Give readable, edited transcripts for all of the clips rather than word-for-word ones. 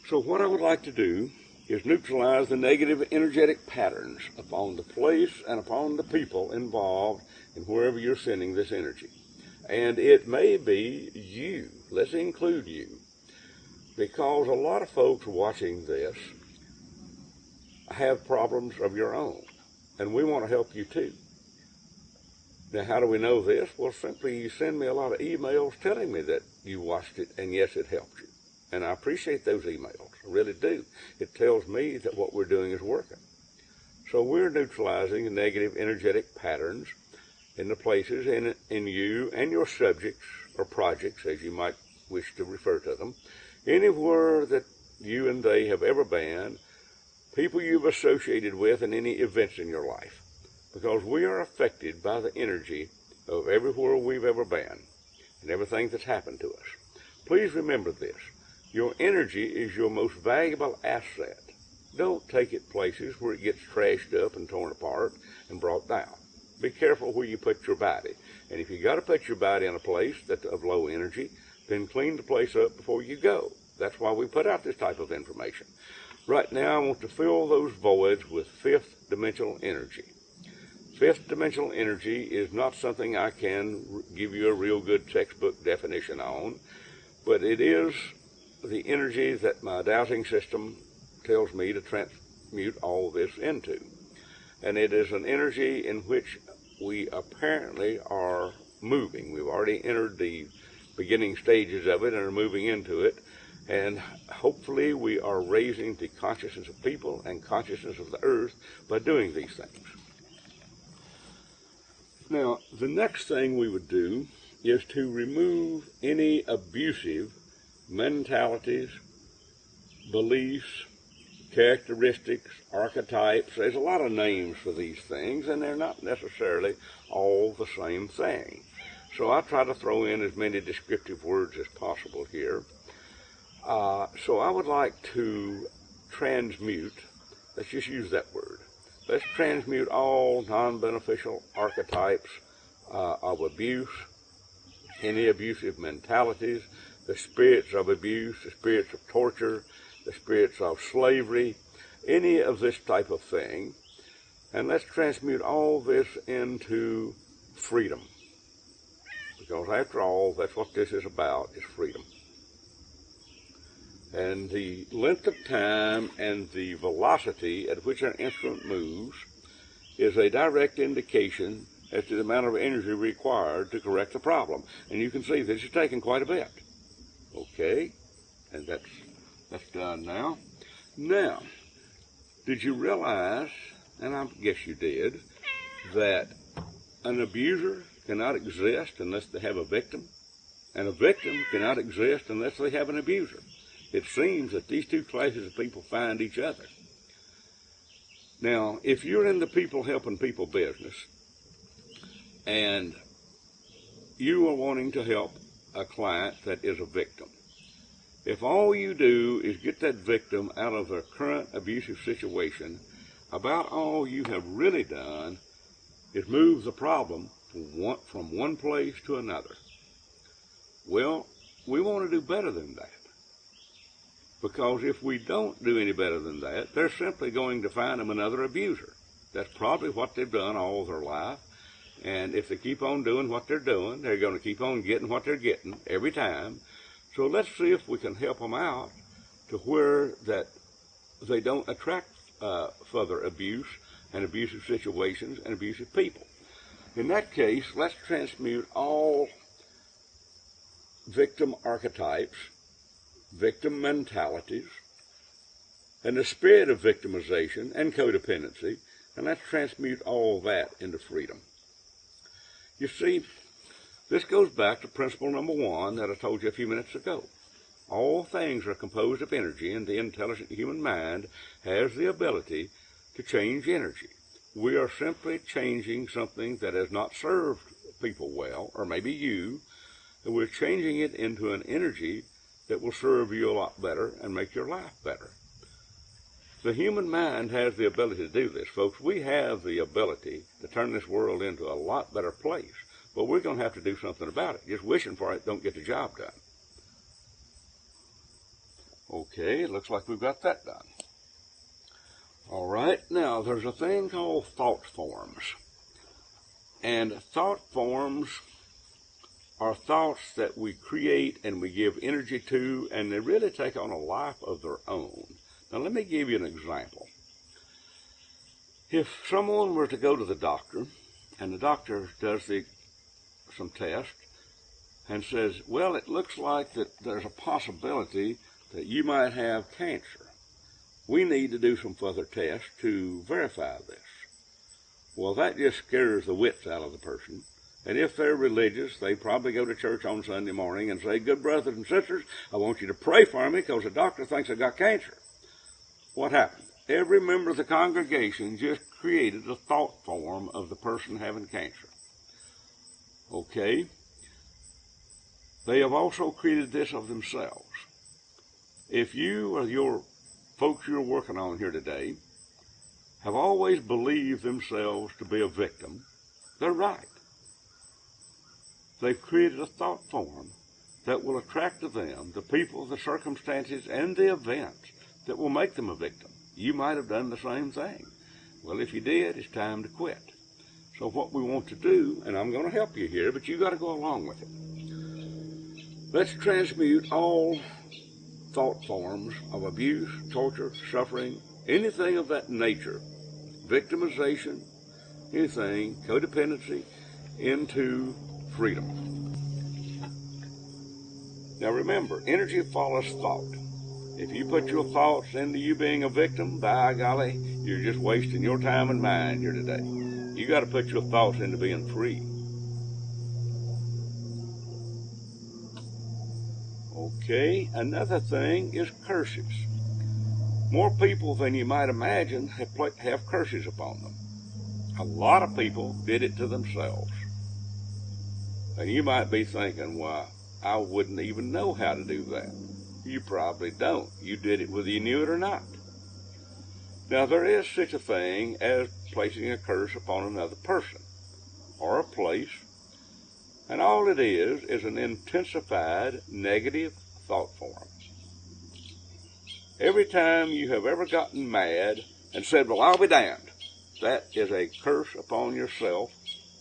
So what I would like to do is neutralize the negative energetic patterns upon the place and upon the people involved in wherever you're sending this energy. And it may be you. Let's include you. Because a lot of folks watching this have problems of your own. And we want to help you too. Now, how do we know this? Well, simply you send me a lot of emails telling me that you watched it and yes, it helped you. And I appreciate those emails. I really do. It tells me that what we're doing is working. So we're neutralizing the negative energetic patterns in the places in you and your subjects or projects, as you might wish to refer to them, anywhere that you and they have ever been, people you've associated with, and any events in your life. Because we are affected by the energy of everywhere we've ever been and everything that's happened to us. Please remember this. Your energy is your most valuable asset. Don't take it places where it gets trashed up and torn apart and brought down. Be careful where you put your body. And if you got to put your body in a place that's of low energy, then clean the place up before you go. That's why we put out this type of information. Right now, I want to fill those voids with fifth dimensional energy. Fifth dimensional energy is not something I can give you a real good textbook definition on, but it is the energy that my dowsing system tells me to transmute all this into. And it is an energy in which we apparently are moving. We've already entered the beginning stages of it and are moving into it. And hopefully we are raising the consciousness of people and consciousness of the earth by doing these things. Now, the next thing we would do is to remove any abusive mentalities, beliefs, characteristics, archetypes. There's a lot of names for these things, and they're not necessarily all the same thing. So I try to throw in as many descriptive words as possible here. So I would like to transmute, let's just use that word. Let's transmute all non-beneficial archetypes of abuse, any abusive mentalities, the spirits of abuse, the spirits of torture, the spirits of slavery, any of this type of thing. And let's transmute all this into freedom. Because after all, that's what this is about, is freedom. And the length of time and the velocity at which our instrument moves is a direct indication as to the amount of energy required to correct the problem. And you can see this is taking quite a bit. Okay, and that's done now. Now, did you realize, and I guess you did, that an abuser cannot exist unless they have a victim, and a victim cannot exist unless they have an abuser? It seems that these two classes of people find each other. Now, if you're in the people helping people business, and you are wanting to help a client that is a victim, if all you do is get that victim out of their current abusive situation, about all you have really done is move the problem from one place to another. Well, we want to do better than that. Because if we don't do any better than that, they're simply going to find them another abuser. That's probably what they've done all their life. And if they keep on doing what they're doing, they're going to keep on getting what they're getting every time. So let's see if we can help them out to where that they don't attract further abuse and abusive situations and abusive people. In that case, let's transmute all victim archetypes, victim mentalities, and the spirit of victimization and codependency, and let's transmute all that into freedom. You see, this goes back to principle number 1 that I told you a few minutes ago. All things are composed of energy, and the intelligent human mind has the ability to change energy. We are simply changing something that has not served people well, or maybe you, and we're changing it into an energy that will serve you a lot better and make your life better. The human mind has the ability to do this, folks. We have the ability to turn this world into a lot better place, but we're going to have to do something about it. Just wishing for it don't get the job done. Okay, it looks like we've got that done. All right, now there's a thing called thought forms. And thought forms are thoughts that we create and we give energy to, and they really take on a life of their own. Now let me give you an example. If someone were to go to the doctor, and the doctor does some tests, and says, well, it looks like that there's a possibility that you might have cancer. We need to do some further tests to verify this. Well, that just scares the wits out of the person. And if they're religious, they probably go to church on Sunday morning and say, good brothers and sisters, I want you to pray for me because the doctor thinks I got cancer. What happened? Every member of the congregation just created a thought form of the person having cancer. Okay? They have also created this of themselves. If you or your folks you're working on here today have always believed themselves to be a victim, they're right. They've created a thought form that will attract to them the people, the circumstances, and the events that will make them a victim. You might have done the same thing. Well, if you did, it's time to quit. So what we want to do, and I'm going to help you here, but you got to go along with it. Let's transmute all thought forms of abuse, torture, suffering, anything of that nature, victimization, anything, codependency, into freedom. Now remember, energy follows thought. If you put your thoughts into you being a victim, by golly, you're just wasting your time and mine here today. You got to put your thoughts into being free. Okay, another thing is curses. More people than you might imagine have curses upon them. A lot of people did it to themselves. And you might be thinking, well, I wouldn't even know how to do that. You probably don't. You did it whether you knew it or not. Now, there is such a thing as placing a curse upon another person or a place, and all it is an intensified negative thought form. Every time you have ever gotten mad and said, well, I'll be damned, that is a curse upon yourself,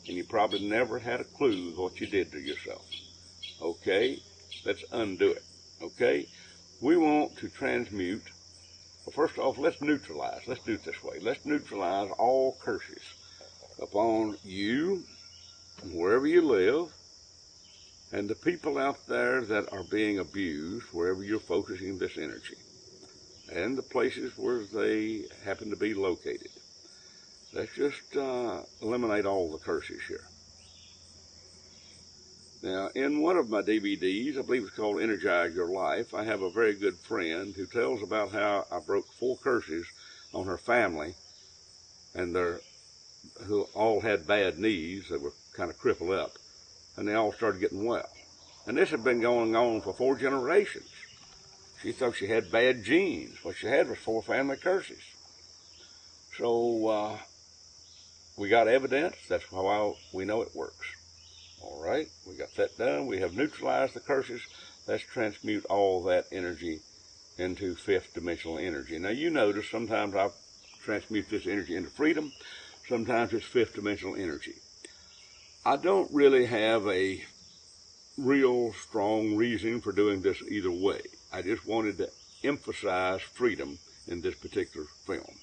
and you probably never had a clue what you did to yourself. Okay? Let's undo it. Okay? We want to transmute. Well, first off, let's neutralize. Let's do it this way. Let's neutralize all curses upon you, wherever you live, and the people out there that are being abused, wherever you're focusing this energy, and the places where they happen to be located. Let's just eliminate all the curses here. Now, in one of my DVDs, I believe it's called Energize Your Life, I have a very good friend who tells about how I broke 4 curses on her family, and who all had bad knees. They were kind of crippled up, and they all started getting well. And this had been going on for 4 generations. She thought she had bad genes. What she had was 4 family curses. So we got evidence. That's how we know it works. All right, we got that done. We have neutralized the curses. Let's transmute all that energy into 5th dimensional energy. Now, you notice sometimes I transmute this energy into freedom. Sometimes it's 5th dimensional energy. I don't really have a real strong reason for doing this either way. I just wanted to emphasize freedom in this particular film.